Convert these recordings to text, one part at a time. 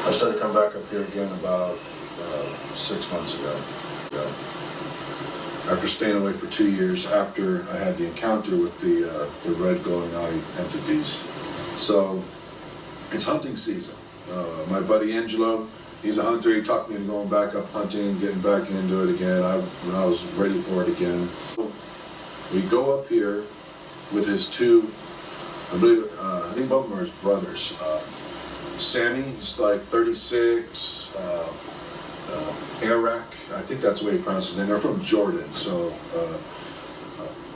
I started coming back up here again about 6 months ago. Yeah. After staying away for 2 years, after I had the encounter with the red glowing eye entities. So it's hunting season. My buddy Angelo, he's a hunter. He talked me into going back up hunting, getting back into it again. I was ready for it again. We go up here with his two, I think both of them are his brothers. Sammy, he's like 36, Eric, I think that's the way he pronounces his name. They're from Jordan, so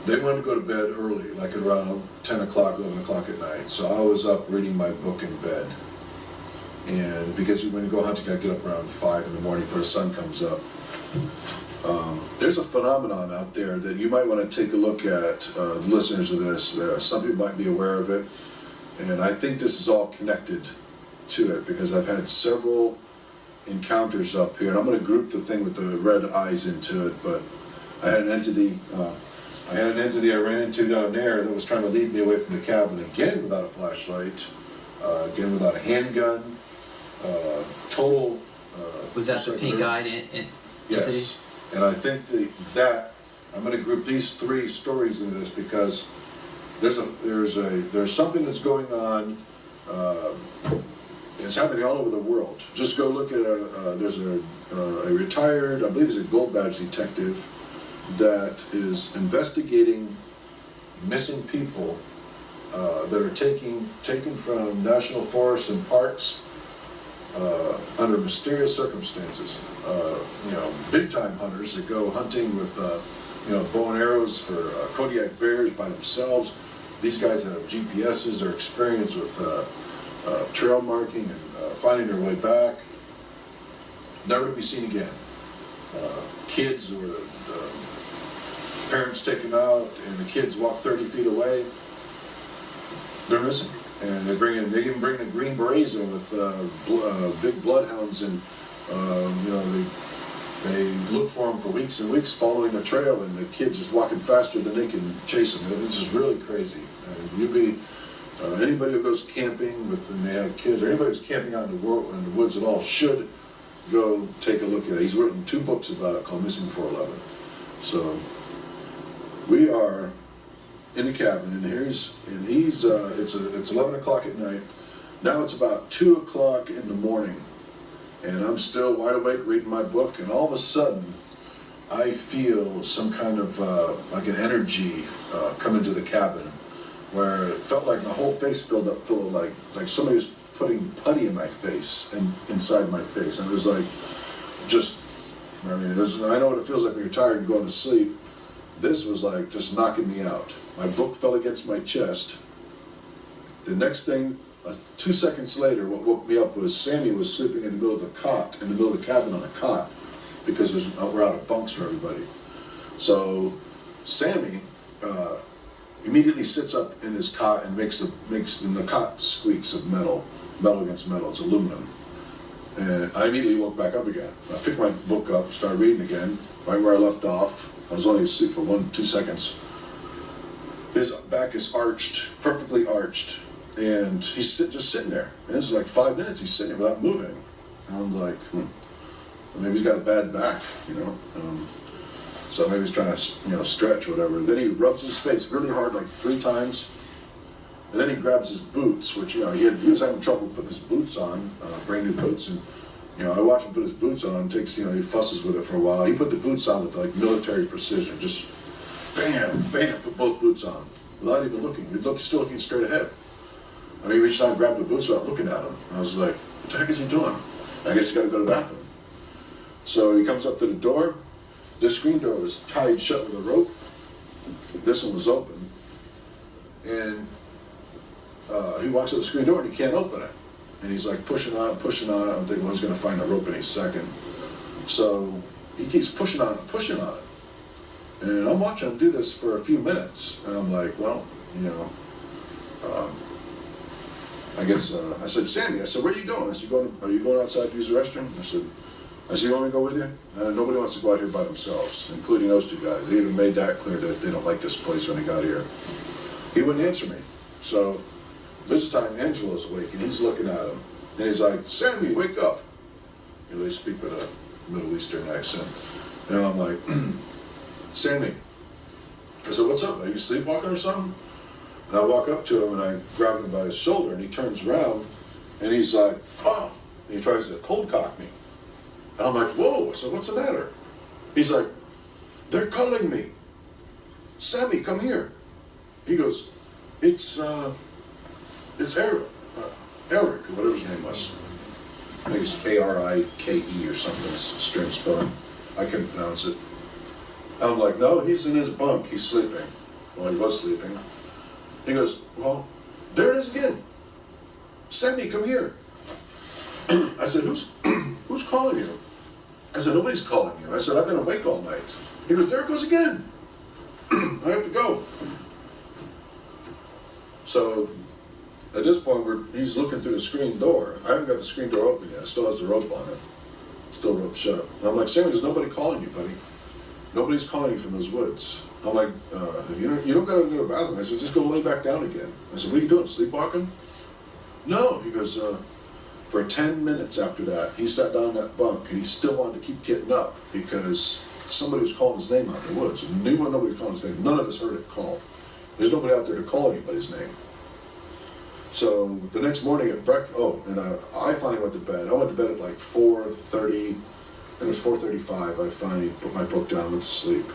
they wanted to go to bed early, like around 10 o'clock, 11 o'clock at night. So I was up reading my book in bed. And because when you go hunting, I get up around 5 in the morning before the sun comes up. There's a phenomenon out there that you might want to take a look at, the listeners of this. Some people might be aware of it. And I think this is all connected to it because I've had several encounters up here. And I'm going to group the thing with the red eyes into it. But I had an entity I ran into down there that was trying to lead me away from the cabin, again without a flashlight, again without a handgun, total... was that the pink-eyed entity? Yes, and I think that I'm going to group these three stories into this because there's something that's going on. It's happening all over the world. Just go look at there's a retired, I believe he's a gold badge detective, that is investigating missing people that are taken from national forests and parks under mysterious circumstances. Big time hunters that go hunting with bow and arrows for Kodiak bears by themselves. These guys have GPSs, they're experienced with trail marking and finding their way back. Never to be seen again. Kids who are parents take them out and the kids walk 30 feet away, they're missing. And they even bring the Green Berets in with big bloodhounds, and they look for them for weeks and weeks following the trail, and the kids just walking faster than they can chase them. It's just really crazy. Anybody who goes camping and they have kids, or anybody who's camping out in the woods at all should go take a look at it. He's written 2 books about it called Missing 411. So we are in the cabin, and it's 11 o'clock at night. Now it's about 2 o'clock in the morning, and I'm still wide awake reading my book, and all of a sudden I feel some kind of like an energy come into the cabin, where it felt like my whole face filled up full of like somebody was putting putty in my face and inside my face, and it was like I know what it feels like when you're tired and going to sleep. This was like just knocking me out. My book fell against my chest. The next thing, 2 seconds later, what woke me up was Sammy was sleeping in the middle of the cabin on a cot, because we're out of bunks for everybody. So Sammy immediately sits up in his cot and makes the cot squeaks of metal against metal. It's aluminum. And I immediately woke back up again. I picked my book up, started reading again, right where I left off. I was only asleep for 1-2 seconds. His back is arched, perfectly arched, and he's just sitting there. And this is like 5 minutes he's sitting there without moving. And I'm like, maybe he's got a bad back, so maybe he's trying to, stretch or whatever. Then he rubs his face really hard, like 3 times. And then he grabs his boots, which, he was having trouble putting his boots on, brand new boots. And, I watch him put his boots on, he fusses with it for a while. He put the boots on with like military precision, just bam, bam, put both boots on, without even looking. He's still looking straight ahead. He reached out and grabbed the boots without looking at him. And I was like, what the heck is he doing? I guess he's got to go to the bathroom. So he comes up to the door. This screen door was tied shut with a rope. This one was open. And he walks up the screen door and he can't open it. And he's like pushing on it. I'm thinking, he's going to find a rope any second. So he keeps pushing on it. And I'm watching him do this for a few minutes. And I'm like, I guess, I said, Sammy, where are you going? I said, are you going outside to use the restroom? I said, you want me to go with you? And nobody wants to go out here by themselves, including those 2 guys. They even made that clear that they don't like this place when they got here. He wouldn't answer me. So this time Angelo's awake and he's looking at him. And he's like, Sammy, wake up. You know, they speak with a Middle Eastern accent. And I'm like, Sammy. I said, what's up? Are you sleepwalking or something? And I walk up to him and I grab him by his shoulder and he turns around and he's like, oh, and he tries to cold cock me. And I'm like, whoa. I said, what's the matter? He's like, they're calling me. Sammy, come here. He goes, it's Eric, Eric, or whatever his name was. I think it's Arike or something, it's a strange spelling. I couldn't pronounce it. I'm like, no, he's in his bunk, he's sleeping. Well, he was sleeping. He goes, well, there it is again. Sammy, come here. I said, who's calling you? I said, nobody's calling you. I said, I've been awake all night. He goes, there it goes again. I have to go. So at this point, he's looking through the screen door. I haven't got the screen door open yet. It still has the rope on it. Still roped shut. And I'm like, Sammy, there's nobody calling you, buddy. Nobody's calling you from those woods. I'm like, you don't gotta go to the bathroom. I said, just go lay back down again. I said, what are you doing, sleepwalking? No. He goes, for 10 minutes after that, he sat down in that bunk and he still wanted to keep getting up because somebody was calling his name out in the woods. And nobody was calling his name. None of us heard it called. There's nobody out there to call anybody's name. So the next morning at breakfast, I finally went to bed. I went to bed at like 4:30. It was 4:35. I finally put my book down and went to sleep.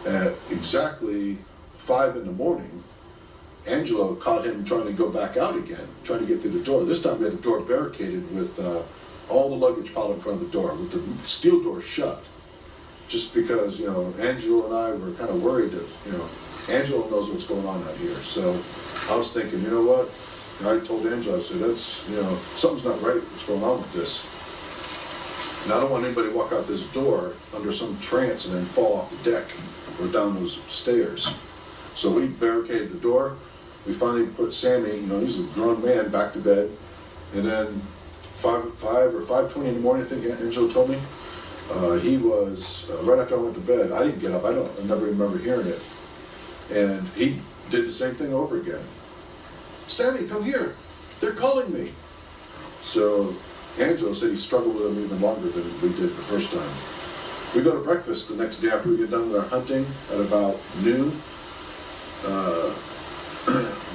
At exactly 5 in the morning, Angelo caught him trying to go back out again, trying to get through the door. This time we had the door barricaded with all the luggage piled in front of the door, with the steel door shut. Just because, Angelo and I were kind of worried that, Angelo knows what's going on out here. So I was thinking, you know what? I told Angelo, I said, that's, something's not right. What's going on with this? And I don't want anybody to walk out this door under some trance and then fall off the deck or down those stairs. So we barricaded the door. We finally put Sammy, he's a grown man, back to bed. And then 5 or 5:20 in the morning, I think Angelo told me, he was, right after I went to bed, I didn't get up, I never remember hearing it. And he did the same thing over again. Sammy, come here, they're calling me. So Angelo said he struggled with them even longer than we did the first time. We go to breakfast the next day after we get done with our hunting at about noon.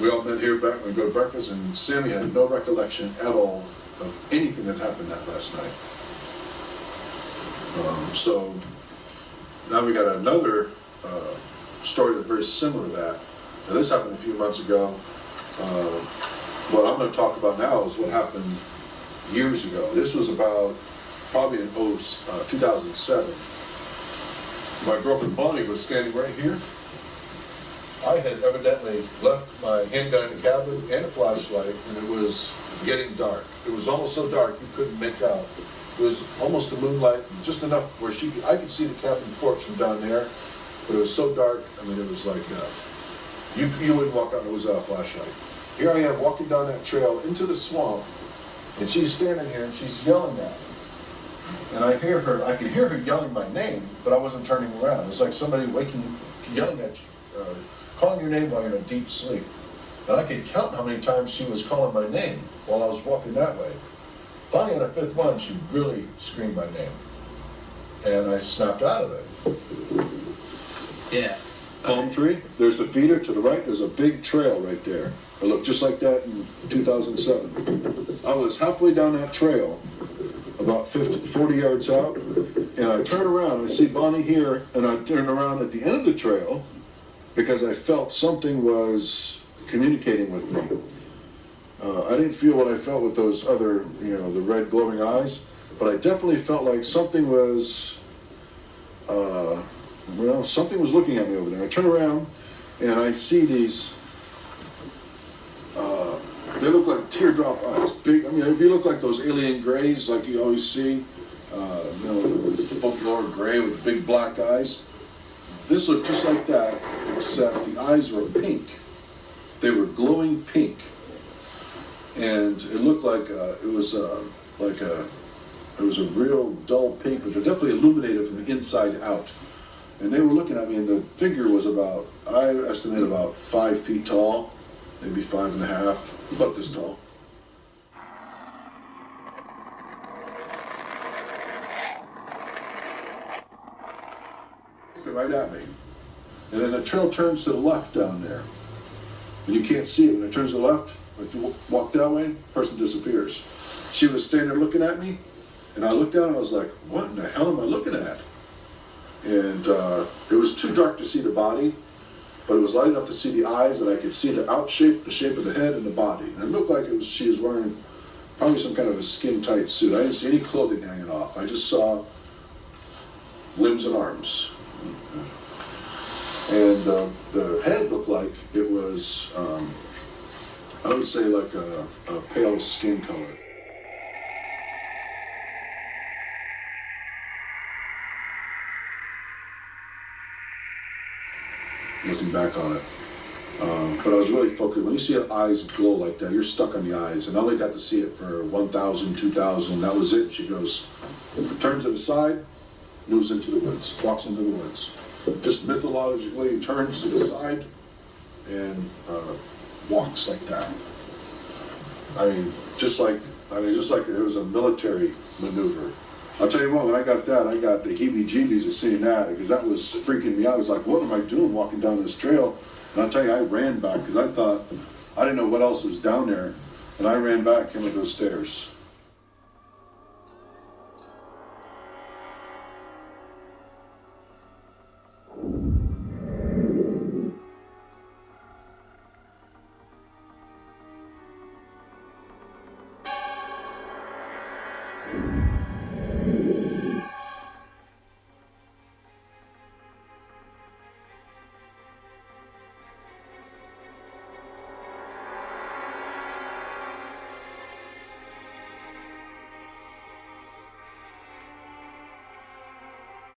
We all met here back when we go to breakfast, and Sammy had no recollection at all of anything that happened that last night. So now we got another story that's very similar to that. Now this happened a few months ago. What I'm going to talk about now is what happened years ago. This was about probably in 2007. My girlfriend Bonnie was standing right here. I had evidently left my handgun in the cabin and a flashlight, and it was getting dark. It was almost so dark you couldn't make out. It was almost the moonlight, just enough where I could see the cabin porch from down there, but it was so dark, it was like, you wouldn't walk out without a flashlight. Here I am walking down that trail into the swamp, and she's standing here and she's yelling at me. And I can hear her yelling my name, but I wasn't turning around. It was like somebody yelling at you, calling your name while you're in a deep sleep. And I could count how many times she was calling my name while I was walking that way. Finally, on the 5th one, she really screamed my name. And I snapped out of it. Yeah. Palm tree, there's the feeder to the right, there's a big trail right there. It looked just like that in 2007. I was halfway down that trail, about 40 yards out, and I turn around, I see Bonnie here, and I turn around at the end of the trail because I felt something was communicating with me. I didn't feel what I felt with those other, the red glowing eyes, but I definitely felt like something was, something was looking at me over there. I turn around and I see these, they look like teardrop eyes. Big, if you look like those alien grays like you always see, folklore gray with big black eyes. This looked just like that, except the eyes were pink. They were glowing pink. And it looked like it was a real dull pink, but they're definitely illuminated from the inside out. And they were looking at me, and the figure was I estimate about 5 feet tall, maybe 5.5, about this tall. looking right at me. And then the trail turns to the left down there. And you can't see it. When it turns to the left, if you walk that way, the person disappears. She was standing there looking at me, and I looked down and I was like, what in the hell am I looking at? And it was too dark to see the body, but it was light enough to see the eyes, and I could see the shape of the head and the body. And it looked like she was wearing probably some kind of a skin-tight suit. I didn't see any clothing hanging off. I just saw limbs and arms. And the head looked like it was, I would say like a pale skin color. Looking back on it. But I was really focused. When you see eyes glow like that, you're stuck on the eyes. And I only got to see it for 1,000, 2,000. That was it. She goes, turns to the side, moves into the woods, walks into the woods. Just mythologically turns to the side and walks like that. I mean, just like it was a military maneuver. I'll tell you what, when I got that, I got the heebie-jeebies of seeing that, because that was freaking me out. I was like, what am I doing walking down this trail? And I'll tell you, I ran back, because I didn't know what else was down there, and I ran back, came up those stairs.